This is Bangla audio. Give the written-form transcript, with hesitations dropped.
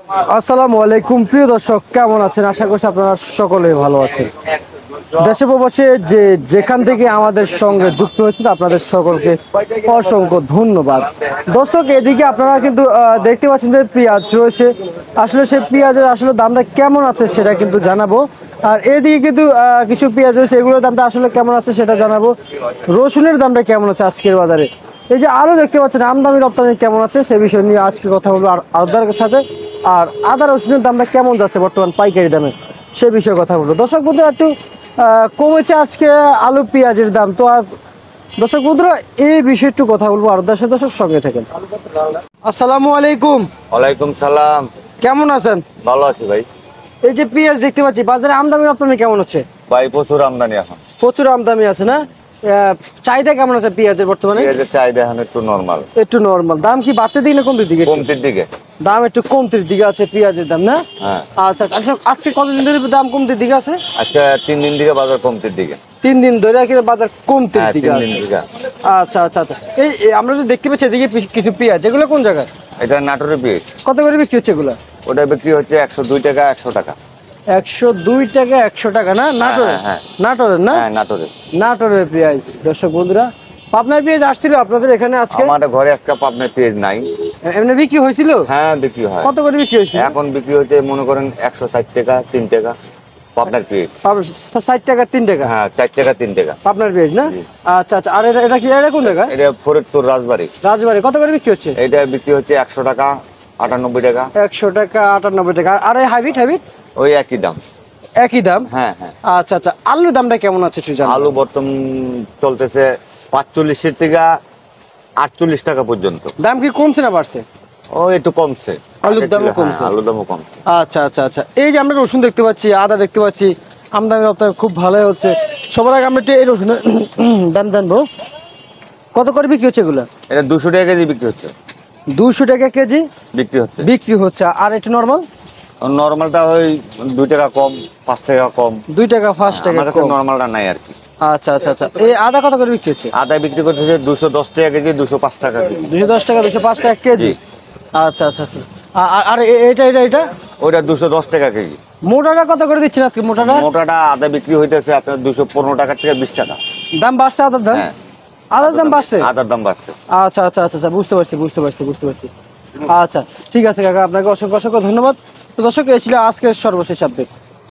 আসসালামু আলাইকুম প্রিয় দর্শক, কেমন আছেন? আশা করছি আপনারা সকলেই ভালো আছেন। দেশে প্রবাসে যেখান থেকে আমাদের সঙ্গে যুক্ত হয়েছেন আপনাদের সকলকে অসংখ্য ধন্যবাদ। দর্শক, এদিকে আপনারা কিন্তু দেখতে পাচ্ছেন যে পেঁয়াজ রয়েছে। আসলে সেই পেঁয়াজের আসলে দামটা কেমন আছে সেটা কিন্তু জানাবো। আর এদিকে কিন্তু কিছু পেঁয়াজ রয়েছে, এগুলোর দামটা আসলে কেমন আছে সেটা জানাবো। রসুনের দামটা কেমন আছে আজকের বাজারে। এই যে আলু দেখতে পাচ্ছেন, আমদানি রপ্তানি কেমন আছে সে বিষয় নিয়ে আজকে কথা বলবো আর আদার সাথে। আর আদা রসুনের দামটা কেমন যাচ্ছে বর্তমান পাইকারি দামে সে বিষয়ে কথা বলবো। দর্শক বন্ধুরা, একটু কমেছে আজকে আলু পেঁয়াজের দাম। তো আর দর্শক বন্ধুরা, এই বিষয়ে একটু কথা বলবো আর দর্শক সঙ্গে থাকেন। আসসালামু আলাইকুম। ওয়ালাইকুম সালাম। কেমন আছেন? ভালো আছি ভাই। এই যে পেঁয়াজ দেখতে পাচ্ছি, বাজারে আমদানি রপ্তানি কেমন হচ্ছে? ভাই প্রচুর আমদানি এখন। প্রচুর আমদানি আছে না? চাহিদা কেমন আছে পেঁয়াজের বর্তমানে? পেঁয়াজের চাহিদা এখন একটু নরমাল। একটু নরমাল। দাম কি বাড়তে দিকে না কমতে দিকে? কমতির দিকে। দাম একটু কমতির দিকে আছে পেঁয়াজের দাম, না? হ্যাঁ। আচ্ছা আচ্ছা, আজকে কতদিন ধরে দাম কমতির দিকে আছে? আজকে 3 দিন দিকে বাজার কমতির দিকে। 3 দিন ধরে কি বাজার কমতির হ্যাঁ, দিকে 3 আছে? দিন দিকে। আচ্ছা আচ্ছা আচ্ছা। এই আমরা যে দেখতে পাচ্ছি এদিকে কিছু পেঁয়াজ, এগুলো কোন জায়গায়? এটা নাটোরের পেঁয়াজ। কত করে বিক্রি হচ্ছে এগুলো? ওটা বিক্রি হচ্ছে 102 টাকা 100 টাকা। 102 টাকা 100 টাকা, না? নাটোরের? হ্যাঁ। নাটোরের না? হ্যাঁ, নাটোরের। নাটোরের পেঁয়াজ। দর্শক বন্ধুরা, পাবনার পেঁয়াজ আসছিল আপনাদের এখানে আজকে? আমাদের ঘরে আজকে পাবনার পেঁয়াজ নাই। এমনি বিক্রি হয়েছিল? হ্যাঁ, বিক্রি হয়। কত করে বিক্রি হয়েছিল? এখন বিক্রি হচ্ছে মনে করেন 160 টাকা 3 টাকা পাবনার পেঁয়াজ। 60 টাকা 3 টাকা? হ্যাঁ, 4 টাকা 3 টাকা পাবনার পেঁয়াজ না? জি। আচ্ছা আচ্ছা। আর এটা কি, এটা কোন জায়গা? এটা ফরিদপুর রাজবাড়ী। রাজবাড়ী। কত করে বিক্রি হচ্ছে? এটা বিক্রি হচ্ছে 100 টাকা 98 টাকা। 100 টাকা 98 টাকা। আর এই হাইব্রিড? ওই একই দাম। একই দাম? হ্যাঁ হ্যাঁ। আচ্ছা আচ্ছা। আলুর দামটা কেমন আছে একটু জানান। আলু বর্তমান চলতেছে 45 থেকে 48 টাকা পর্যন্ত। দাম কি কমছে না বাড়ছে? ও একটু কমছে। আলুর আগে দামও ছিল, কমছে? হ্যাঁ, আলুর দামও কমছে। আচ্ছা আচ্ছা আচ্ছা। এই যে আমরা রসুন দেখতে পাচ্ছি, আদা দেখতে পাচ্ছি, আমদানি রপ্তানি খুব ভালোই হচ্ছে। সবার আগে আমরা একটু এই রসুনের দাম জানবো। কত করে বিক্রি হচ্ছে এগুলো? এটা 200 টাকা কেজি বিক্রি হচ্ছে। 200 টাকা কেজি বিক্রি হচ্ছে। আর একটু নরমাল? নরমালটা ওই 2 টাকা কম 5 টাকা কম। 2 টাকা 5 টাকা আমার কাছে কম। নরমালটা নাই আর কি। আচ্ছা আচ্ছা আচ্ছা। এই আদা কত করে বিক্রি হচ্ছে? আদা বিক্রি করতেছে 210 টাকা কেজি 205 টাকা কেজি। 210 টাকা 205 টাকা কেজি? জি। আচ্ছা আচ্ছা আচ্ছা। আর এটা ওইটা 210 টাকা কেজি। মোটাটা কত করে দিচ্ছেন আজকে? মোটাটা আদা বিক্রি হইতেছে আপনার 215 টাকা থেকে 20 টাকা। দাম বাড়ছে আদার দাম? হ্যাঁ, আদার দাম বাড়ছে? আদার দাম বাড়ছে। আচ্ছা আচ্ছা আচ্ছা আচ্ছা, বুঝতে পারছি। আচ্ছা ঠিক আছে কাকা, আপনাকে অসংখ্য ধন্যবাদ। তো দর্শক, এই ছিল আজকের সর্বশেষ আপডেট।